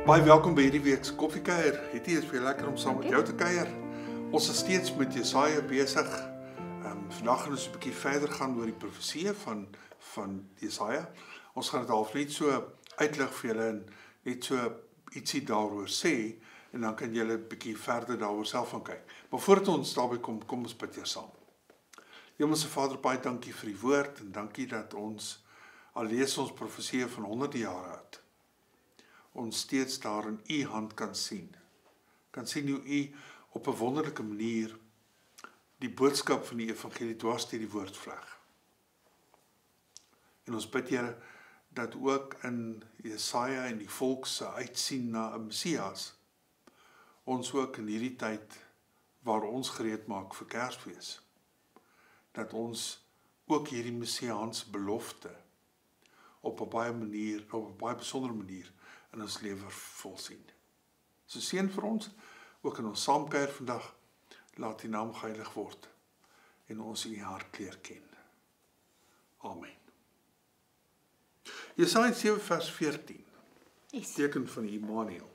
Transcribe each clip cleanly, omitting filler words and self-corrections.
Baie welkom by hierdie week se koffiekuier. Dit is weer lekker om saam met jou te kuier. Ons is steeds met Jesaja besig. Vandag gaan ons 'n bietjie verder gaan oor die profeseë van Jesaja. Ons gaan dit half net so uitlig vir julle en net so ietsie daaroor sê en dan kan julle 'n bietjie verder daaroor self gaan kyk. Maar voordat ons daarby kom ons bid eers saam. Hemelse Vader, baie dankie vir die woord en dankie dat ons al lees ons profeseë van honderde jare oud, ons steeds daar in u hand kan sien hoe u op 'n wonderlike manier die boodskap van die evangelie dwars deur die woord vleg. En ons bid Here dat ook in Jesaja en die volk se uitsien na 'n Messias, ons ook in hierdie tyd waar ons gereed maak vir Kersfees, dat ons ook hierdie messiaanse belofte op 'n baie besondere manier in ons lewe volsien. So seën vir ons, ook in ons saamkuier vandag, laat die naam geheilig word en ons in die hart leer ken. Amen. Jesaja 7 vers 14, teken van Immanuel.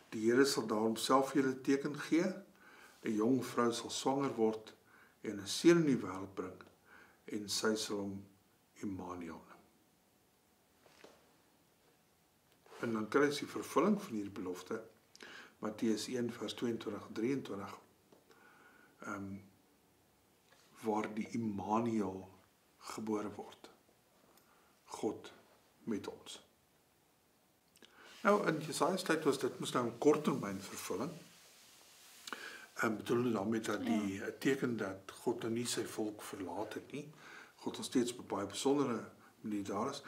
Die Here sal daarom self julle teken gee, 'n jong vrou sal swanger word en 'n seun in die wêreld bring, en sy sal hom Immanuel noem. En dan kry ons die vervulling van hierdie belofte, Matteus 1 vers 22-23, waar die Immanuel gebore word. God met ons. Nou, in Jesaja se tyd was dit moes nou 'n korttermyn vervulling. Bedoel daarmee dat die teken dat God nou nie sy volk verlaat het nie. God nog steeds op 'n baie besondere manier daar is.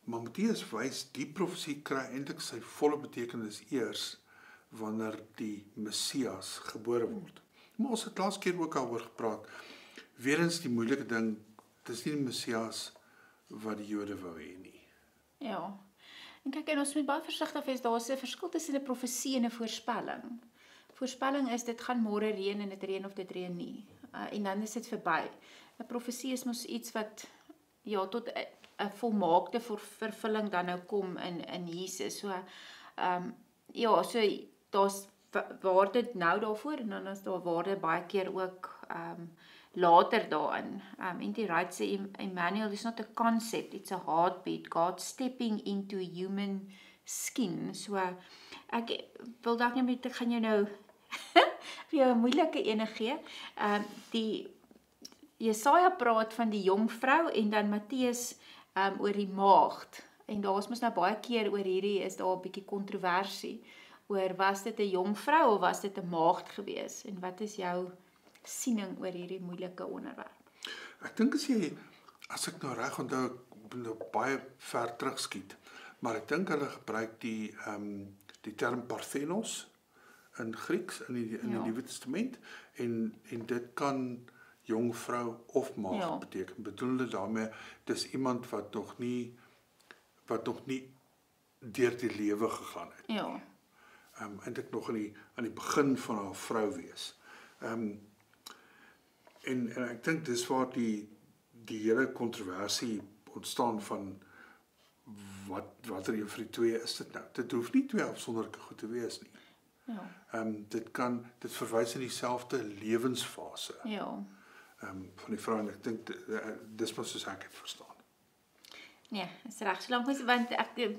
Maar Matteus wys, die profesie kry eintlik sy volle betekenis eers wanneer die Messias gebore word. Maar ons het laas keer ook daaroor gepraat. Weerens die moeilike ding, dis nie die Messias wat die Jode wou hê nie. Ja. En kyk, en ons moet baie versigtig wees, daar's 'n verskil tussen 'n profesie en 'n voorspelling. Voorspelling is dit gaan môre reën en dit reën of dit reën nie. En dan is dit verby. 'n Profesie is mos iets wat tot 'n volmaakte vervulling dan nou kom in Jesus. So so daar's waarde nou daarvoor en dan is daar waarde baie keer ook later daarin. N.T. Wright sê Emmanuel is not a concept, it's a heartbeat, God stepping into human skin. So ek wil dalk net ek gaan jou nou vir jou 'n moeilike ene gee. Die Jesaja praat van die jong vrou en dan Matteus oor die maagd. En daar is mos nou baie keer oor hierdie is daar 'n bietjie kontroversie oor was dit 'n jong vrou of was dit 'n maagd gewees? En wat is jou siening oor hierdie moeilike onderwerp? Ek dink as ek nou reg onthou, ek moet nou baie ver terugskiet, maar ek dink hulle gebruik die term Parthenos in Grieks in die Nuwe Testament en dit kan jong vrou of maagd beteken. Bedoelde daarmee dis iemand wat nog nie deur die lewe gegaan het. Ja. Eintlik nog aan die begin van haar vrou wees. En ek dink dis waar die hele kontroversie ontstaan van watter een van die twee is dit nou. Dit hoef nie twee afsonderlike goed te wees nie. Ja. Dit verwys in dieselfde lewensfase. Ja. Van die vrou en ek dink dis maar soos ek het verstaan. Nee, is reg. Solank want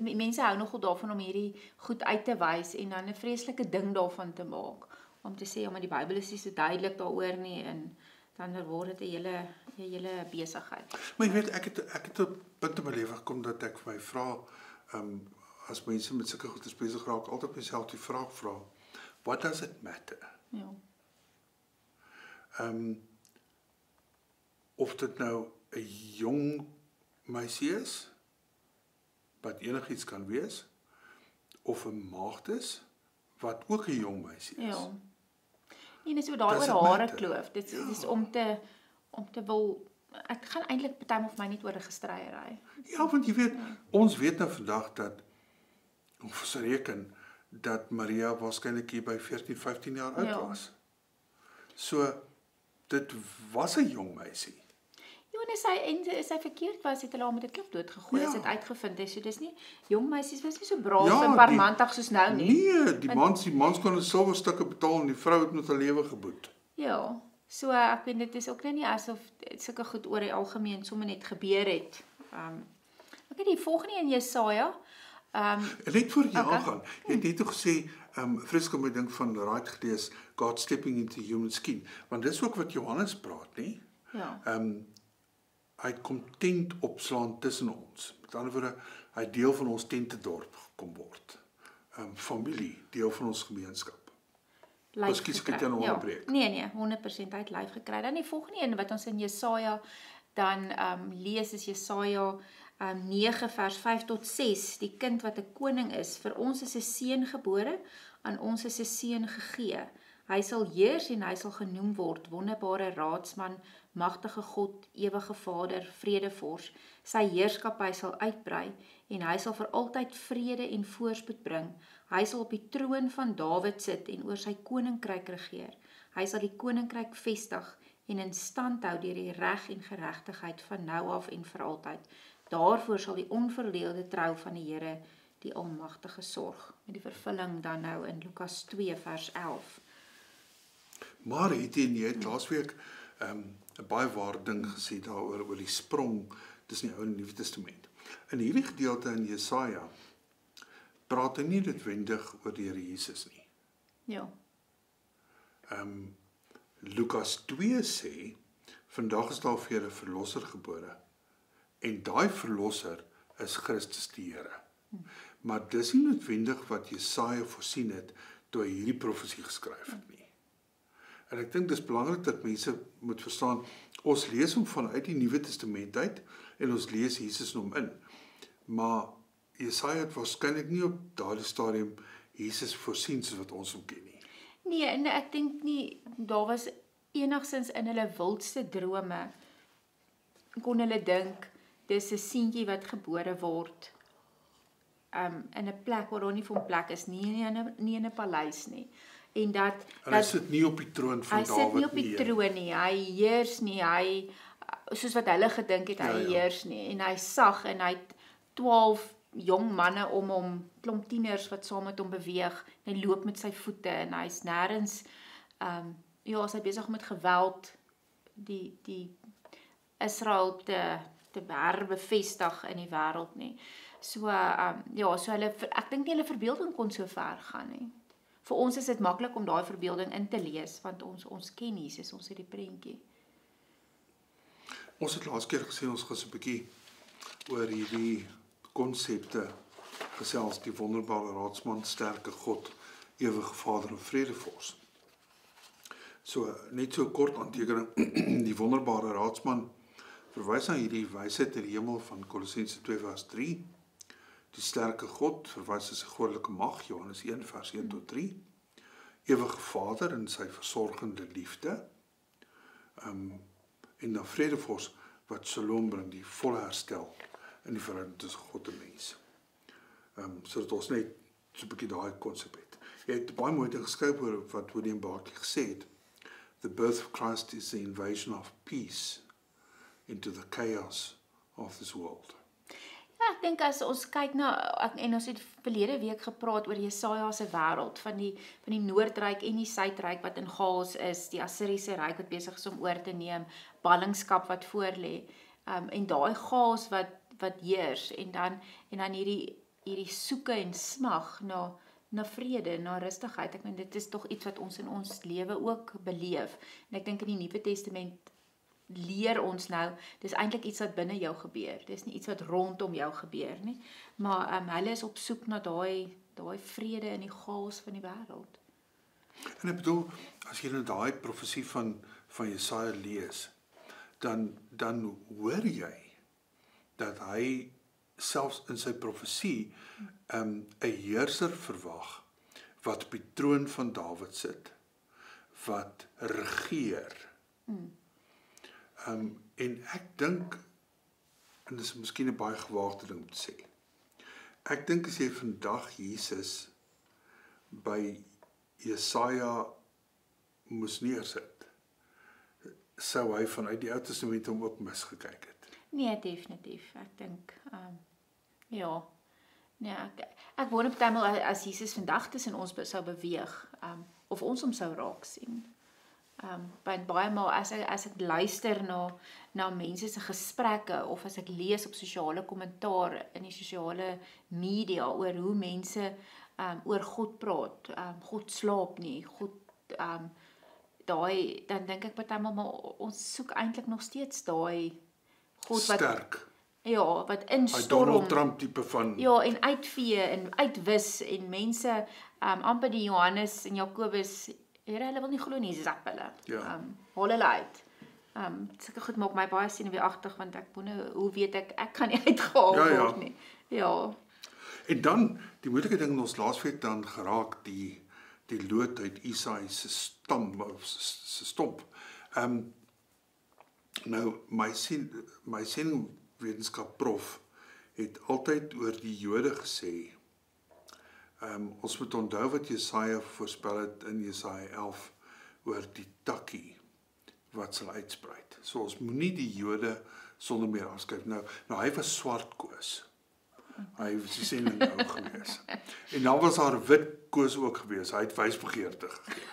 mense hou nogal daarvan om hierdie goed uit te wys en dan 'n vreeslike ding daarvan te maak. Om te sê, maar die Bybel is nie so duidelik daaroor nie en dan word dit 'n hele besigheid. Maar jy weet, ek het op punt in my lewe gekom dat ek vir my vra, as mense met sulke goedes besig raak, altyd myself die vraag vra, what does it matter? Ja. Of dit nou 'n jong meisie is, wat enigiets kan wees, of 'n maagd is, wat ook 'n jong meisie is. Ja. En dis oor daaroor hare kloof. Dit is om te wil, ek gaan eintlik partymal vir my net oor 'n gestryery. Ja, want jy weet, ons weet nou vandag dat, ons reken, dat Maria waarskynlik hier by 14, 15 jaar oud was. So, dit was 'n jong meisie. Ja, is hy verkeerd was, het hulle al met 'n klip doodgegooi, as Ja. dit uitgevind is. So dis nie, jong meisies was nie so braaf Ja, en parmantig soos nou nie. Nee, die mans kon 'n silwerstukke betaal en die vrou het met haar lewe geboet. Ja, so ek weet dit is ook nou nie asof sulke goed oor die algemeen sommer net gebeur het. Ek het die volgende in Jesaja. En net voor jy Okay. aangaan, jy het net toe gesê, vreeslik om my ding van right gelees, God stepping into human skin, want dis ook wat Johannes praat, nie? Ja. Hy kom tent opslaan tussen ons. Met ander woorde, hy deel van ons tentedorp gekom word. Familie, deel van ons gemeenskap. Lyf Ekskuus, ek het gekry. jou nou onderbreek. Nee, 100% uit lyf gekry. Dan die volgende een wat ons in Jesaja dan lees is Jesaja 9 vers 5 tot 6. Die kind wat 'n koning is, vir ons is 'n seun gebore, aan ons is 'n seun gegee. Hy sal heers en hy sal genoem word wonderbare raadsman, magtige God, ewige Vader, vredevors. Sy heerskappy sal uitbrei en hy sal vir altyd vrede en voorspoed bring. Hy sal op die troon van Dawid sit en oor sy koninkryk regeer. Hy sal die koninkryk vestig en in stand hou deur die reg en geregtigheid van nou af en vir altyd. Daarvoor sal die onverdeelde trou van die Here, die Almagtige, sorg. Met die vervulling dan nou in Lukas 2 vers 11. Maar jy het laasweek 'n baie ware ding gesê daaroor oor die sprong tussen die Ou en die Nuwe Testament. In hierdie gedeelte in Jesaja praat hy nie noodwendig oor die Here Jesus nie. Ja. Lukas 2 sê, vandag is daar vir julle 'n verlosser gebore. En daai verlosser is Christus die Here. Maar dis nie noodwendig wat Jesaja voorsien het toe hy hierdie profesie geskryf het nie. En ek dink dis belangrik dat mense moet verstaan, ons lees hom vanuit die Nuwe Testament uit en ons lees Jesus in hom in. Maar Jesaja het waarskynlik nie op daardie stadium Jesus voorsien soos wat ons hom ken nie. Nee, en ek dink nie daar was enigsins in hulle wildste drome kon hulle dink dis 'n seentjie wat gebore word in 'n plek waar daar nie vir hom plek is nie in 'n paleis nie. En En hy sit nie op die troon van Dawid nie. Hy sit nie op die troon nie. Hy heers nie. Hy soos wat hulle gedink het hy heers nie. En hy sag en hy het 12 jong manne om hom, klomp tieners wat saam met hom beweeg. En hy loop met sy voete en hy's nêrens as hy besig met geweld die Israel te herbevestig in die wêreld nie. So so hulle ek dink nie hulle verbeelding kon so ver gaan nie. Vir ons is dit maklik om daai verbeelding in te lees want ons ken Jesus, ons het die prentjie. Ons het laas keer gesê ons gaan so 'n bietjie oor hierdie konsepte gesels, die wonderbare raadsman, sterke God, ewige Vader en vredevors. So net so kort aantekening, die wonderbare raadsman verwys na hierdie wysheid in die hemel van Kolossense 2 vers 3. Die sterke God verwys na sy goddelike mag, Johannes 1 vers 1 tot 3. Ewige Vader in sy versorgende liefde. En dan vredevors wat shalom bring, die volle herstel in die verhouding tussen God en mens. Sodat ons net so 'n bietjie daai konsep het. Jy het baie mooi ding geskryf oor wat William Barclay gesê het. The birth of Christ is the invasion of peace into the chaos of this world. Ja, ek dink as ons kyk en ons het verlede week gepraat oor Jesaja se wêreld van die Noordryk en die Suidryk wat in chaos is, die Assiriese ryk wat besig is om oor te neem, ballingskap wat voorlê, en daai chaos wat heers en dan hierdie soeke en smag na vrede, na rustigheid. Ek meen dit is tog iets wat ons in ons lewe ook beleef. En ek dink in die Nuwe Testament leer ons nou, dis eintlik iets wat binne jou gebeur. Dis nie iets wat rondom jou gebeur nie. Maar hulle is op soek na daai vrede in die chaos van die wêreld. En ek bedoel, as jy nou daai profesie van Jesaja lees, dan hoor jy dat hy selfs in sy profesie 'n heerser verwag wat op die troon van Dawid sit, wat regeer. En ek dink, en dis miskien 'n baie gewaagde ding om te sê, ek dink as jy vandag Jesus by Jesaja moes neersit, sou hy vanuit die Ou Testament hom ook misgekyk het. Nee, definitief. Ek dink, ja. Nee, ek wonder partymal as Jesus vandag tussen ons sou beweeg, of ons hom sou raak sien. Want baie maal as ek luister na mense se gesprekke of as ek lees op sosiale kommentaar in die sosiale media oor hoe mense oor God praat, God slaap nie, God dan dink ek partymal maar ons soek eintlik nog steeds daai God wat sterk. ja, wat Hy instorm. Donald Trump tipe van Ja, en uitvee en uitwis en mense amper die Johannes en Jakobus, hulle wil nie glo nie, zap hulle. Ja. Haal hulle uit. Sulke goed maak my baie senuweeagtig want ek wonder hoe weet ek kan nie uitgehaal word nie. Ja. En dan die moeilike ding in ons laasweek dan geraak die lood uit Isaï se stam of se stomp. Nou my sendingwetenskap prof het altyd oor die Jode gesê. Ons moet onthou wat Jesaja voorspel het in Jesaja 11 oor die takkie wat sal uitsprei. So ons moenie die Jode sonder meer afskryf. Nou hy was swart koos. Hy was die sending nou gewees. En dan was daar wit koos ook gewees. Hy het wysbegeerte gegee.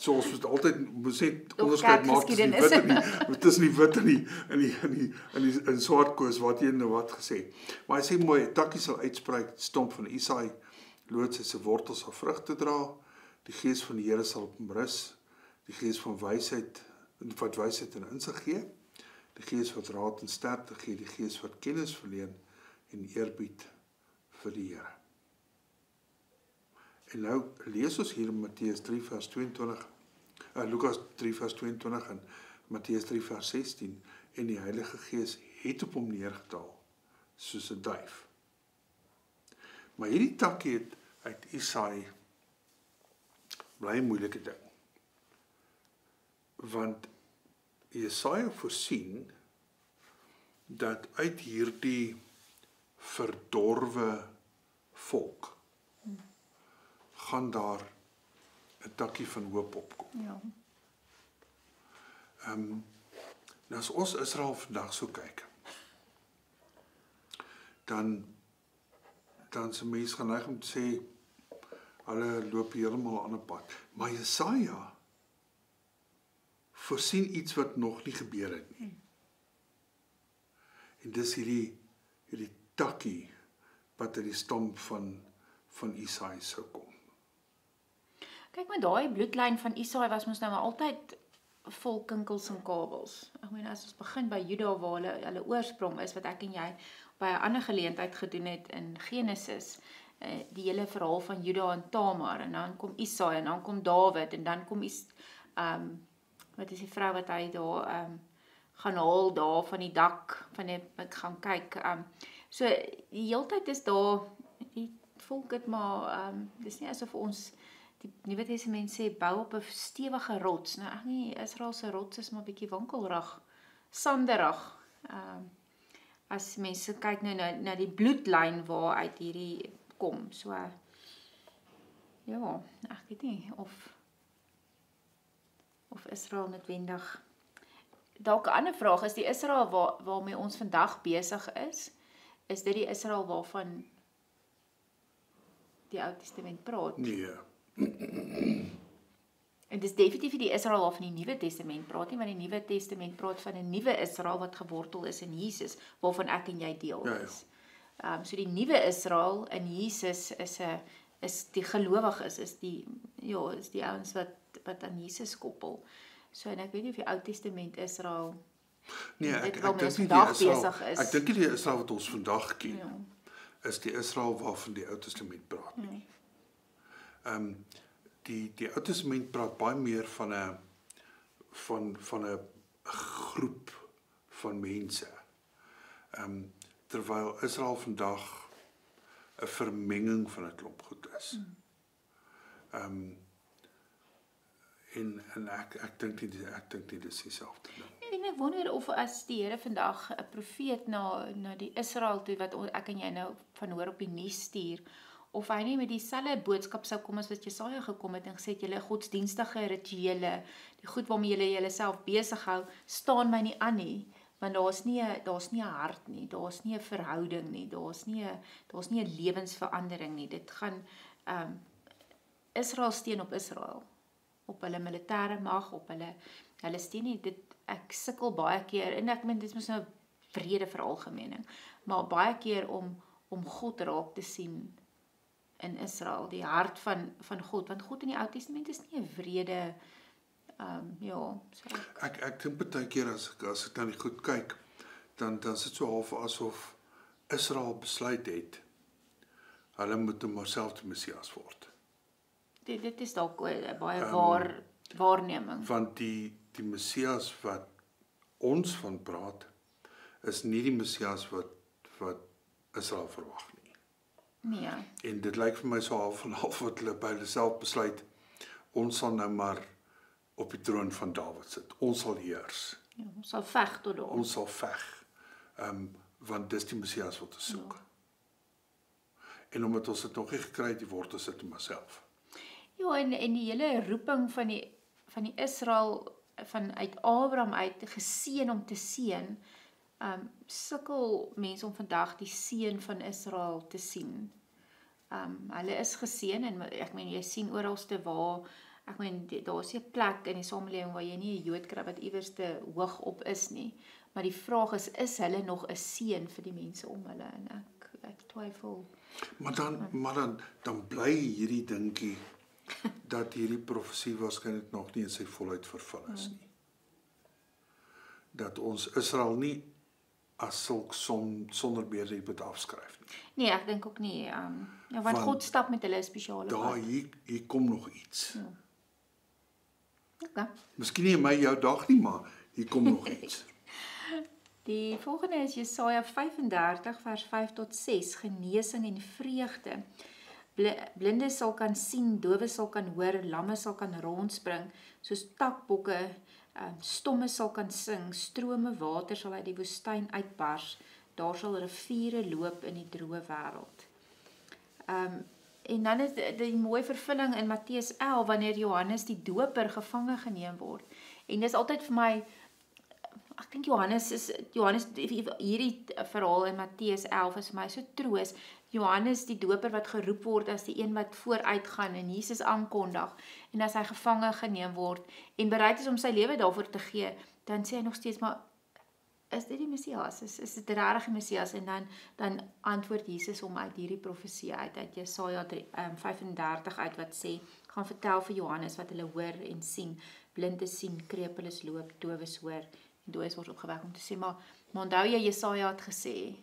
So ons moet altyd onderskeid maak tussen die wit en die swart koos wat jy nou wat gesê. Maar hy sê mooi, takkie sal uitsprei, stomp van Isaï, lood sy wortels sal vrugte dra, die gees van die Here sal op hom rus, die gees van wysheid wat wysheid en insig gee, die gees wat raad en sterkte gee, die gees wat kennis verleen en eerbied vir die Here. En nou lees ons hier in Matteus 3 vers 22, Lukas 3 vers 22 en Matteus 3 vers 16, en die Heilige Gees het op hom neergedaal, soos 'n duif. Maar hierdie takkie het uit Isaï bly 'n moeilike ding. Want Jesaja voorsien dat uit hierdie verdorwe volk gaan daar 'n takkie van hoop opkom. Ja. Nou as ons Israel vandag so kyk, dan se mense geneig om te sê hulle loop heeltemal 'n ander pad. Maar Jesaja voorsien iets wat nog nie gebeur het nie. En dis hierdie takkie wat uit die stam van Isaï sou kom. Kyk maar daai bloedlyn van Isaï was mos nou maar altyd vol kinkels en kabels. Ek meen as ons begin by Juda waar hulle oorsprong is wat ek en jy by 'n ander geleentheid gedoen het in Genesis, die hele verhaal van Juda en Tamar en dan kom Isaï en dan kom Dawid en dan kom wat is die vrou wat hy daar gaan haal daar van die dak van ek gaan kyk. So die heeltyd is daar die volk het maar dis nie asof ons die Nuwe Testament sê bou op 'n stewige rots. Nou ek nie Israel se rots is maar bietjie wankelrig, sanderig. As mense kyk nou na die bloedlyn waar uit hierdie kom. So ja, ek weet nie of Israel noodwendig. Dalk 'n ander vraag is die Israel waarmee ons vandag besig is dit die Israel waarvan die Ou Testament praat? Nee. En dis definitief die Israel waarvan die Nuwe Testament praat nie, want die Nuwe Testament praat van 'n nuwe Israel wat gewortel is in Jesus, waarvan ek en jy deel is. So die nuwe Israel in Jesus is die gelowiges, is die ouens wat aan Jesus koppel. So en ek weet nie of die Ou Testament Israel ek waarmee dink ons nie vandag die besig is. Ek dink nie die Israel wat ons vandag ken is die Israel waarvan die Ou Testament praat nie. Die Ou Testament praat baie meer van 'n groep van mense. Terwyl Israel vandag 'n vermenging van 'n klomp goed is. En ek dink nie dis dieselfde ding. Ek wonder of as die Here vandag 'n profeet na die Israel toe wat ek en jy nou van hoor op die nuus stuur, of hy nie met dieselfde boodskap sou kom as wat Jesaja gekom het en gesê het, julle godsdienstige rituele, die goed waarmee julle julleself besig hou, staan my nie aan nie, want daar's nie 'n hart nie, daar's nie 'n verhouding nie, daar's nie 'n lewensverandering nie. Dit gaan Israel steun op Israel, op hulle militêre mag, op hulle steun nie. Ek sukkel baie keer, en ek meen dit is mos nou 'n brede veralgemening, maar baie keer om God raak te sien in Israel, die hart van God, want God in die Ou Testament is nie 'n wrede Ek dink baie keer as ek dan nie goed kyk, dan is dit so half asof Israel besluit het, hulle moet hom self die Messias word. Dit is dalk 'n baie waarneming. Want die Messias wat ons van praat, is nie die Messias wat Israel verwag nie. Nee. En dit lyk vir my so half en half wat hulle by hulle self besluit, ons sal nou maar op die troon van Dawid sit. Ons sal heers. Ja, ons sal veg tot daar. Ons sal veg. Want dis die Messias wat ons soek. Ja. En omdat ons dit nog nie gekry het, word ons dit maar self. Ja, en die hele roeping van die Israel, vanuit Abraham uit, geseën om te seën, sukkel mense om vandag die seën van Israel te sien. Hulle is geseën, en ek meen, jy sien oralste waar, ek meen, daar is 'n plek in die samelewing waar jy nie 'n Jood kry wat iewers te hoog op is nie, maar die vraag is hulle nog 'n seën vir die mense om hulle, en ek twyfel. Maar dan bly hierdie dingetjie, dat hierdie profesie waarskynlik nog nie in sy volheid vervul is nie. Dat ons Israel nie as sulk sonder meer moet afskryf nie. Nee, ek dink ook nie, want God stap met hulle spesiale pad. Hier kom nog iets. Ja. Okay. Miskien nie in jou dag nie, maar hier kom nog iets. Die volgende is Jesaja 35 vers 5 tot 6, genesing en vreugde. Blinde sal kan sien, dowe sal kan hoor, lamme sal kan rondspring, soos takbokke, stomme sal kan sing, strome water sal uit die woestyn uitbars, daar sal riviere loop in die droë wêreld. En dan is die mooie vervulling in Matteus 11, wanneer Johannes die doper gevange geneem word. En dis altyd vir my, ek dink hierdie verhaal in Matteus 11 is vir my so troos. Johannes die doper wat geroep word as die een wat vooruit gaan en Jesus aankondig, en as hy gevange geneem word en bereid is om sy lewe daarvoor te gee, dan sê hy nog steeds, maar is dit die Messias? Is dit regtig die Messias? En dan antwoord Jesus hom uit hierdie profesie uit Jesaja 35 uit, wat sê, gaan vertel vir Johannes wat hulle hoor en sien, blindes sien, krepeles loop, dowes hoor, en dooies word opgewek, om te sê, maar onthou jy, Jesaja het gesê,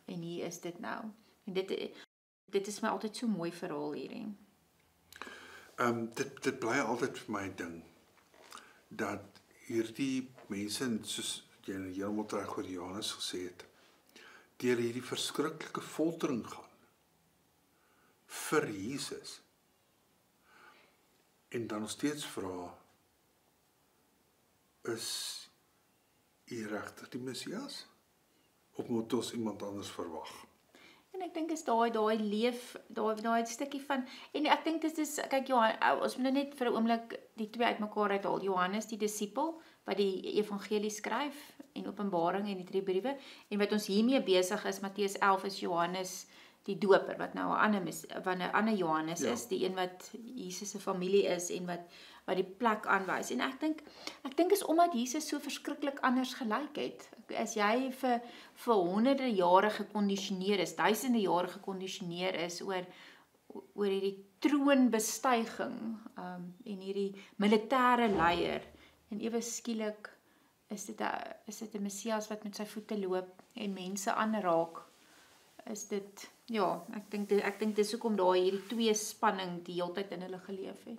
en hier is dit nou. En dit is my altyd so mooi verhaal hierdie. Dit bly altyd vir my ding, dat hierdie mense, soos jy heeltemal reg oor Johannes gesê het, deur hierdie verskriklike foltering gaan, vir Jesus, en dan nog steeds vra, is hy regtig die Messias? Of moet ons iemand anders verwag? En ek dink is daai stukkie van, en ek dink dit is, kyk ons moet net vir 'n oomblik die twee uitmekaar uithaal. Johannes die disipel, wat die evangelie skryf, en Openbaring en die 3 briewe, en wat ons hiermee besig is, Matteus 11 is Johannes die doper, wat nou 'n ander Johannes is, die een wat Jesus se familie is, en wat die plek aanwys. En ek dink is omdat Jesus so verskriklik anders gelyk het. As jy vir honderde jare gekondisioneer is, duisende jare gekondisioneer is oor hierdie troonbestuiging, en hierdie militêre leier, en ewe skielik is dit 'n Messias wat met sy voete loop en mense aanraak. Is dit, ja, ek dink dis hoekom daar hierdie twee spanning die hele tyd in hulle geleef het.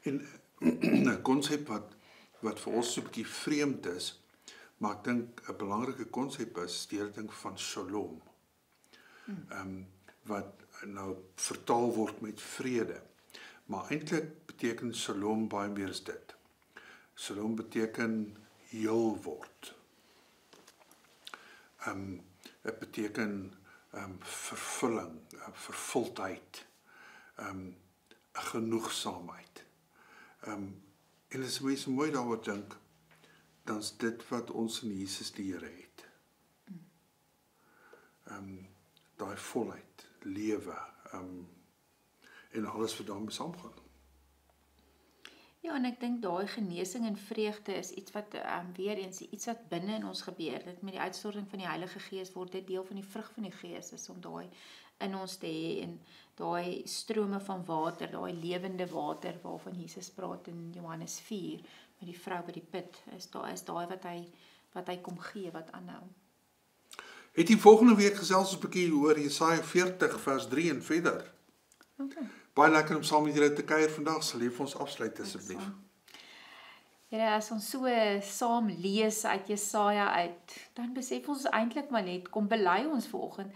En 'n konsep wat vir ons so 'n bietjie vreemd is, maar ek dink 'n belangrike konsep is die hele ding van Shalom. Wat nou vertaal word met vrede. Maar eintlik beteken Shalom baie meer as dit. Shalom beteken heel word. Dit beteken vervulling, vervuldheid, 'n genoegsaamheid. En as mense mooi daaroor dink, dan is dit wat ons in Jesus die Here het. Daai volheid, lewe, en alles wat daarmee saamgaan. Ja, en ek dink daai genesing en vreugde is iets wat weer eens iets wat binne in ons gebeur. Dit met die uitstorting van die Heilige Gees word dit deel van die vrug van die Gees, is om daai in ons te hê en daai strome van water, daai lewende water waarvan Jesus praat in Johannes 4 met die vrou by die put, is daai wat hy kom gee, wat aanhou. Het jy volgende week gesels ons 'n bietjie oor Jesaja 40 vers 3 en verder. Okay. Baie lekker om saam met julle te kuier vandag. Sal jy vir ons afsluit asseblief? Here, as ons so saam lees uit Jesaja uit, dan besef ons eintlik maar net, kom bely ons vanoggend,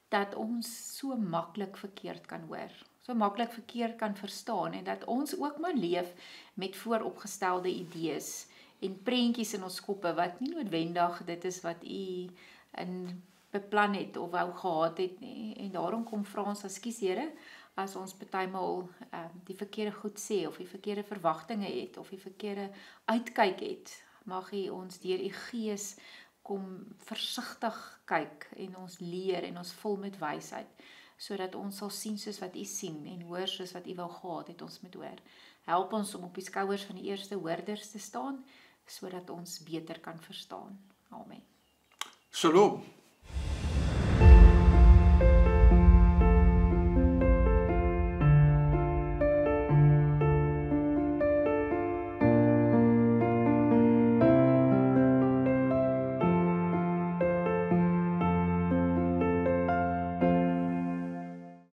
dat ons so maklik verkeerd kan hoor, so maklik verkeerd kan verstaan, en dat ons ook maar leef met vooropgestelde idees en prentjies in ons koppe, wat nie noodwendig dit is wat u in beplan het of wou gehad het nie. En daarom kom vra ons, ekskuus Here, as ons partymal die verkeerde goed sê, of die verkeerde verwagtinge het, of die verkeerde uitkyk het, mag u ons deur u Gees kom versigtig kyk en ons leer en ons vul met wysheid, sodat ons sal sien soos wat u sien en hoor soos wat u wou gehad het ons moet hoor. Help ons om op die skouers van die eerste hoorders te staan, sodat ons beter kan verstaan. Amen. Shalom.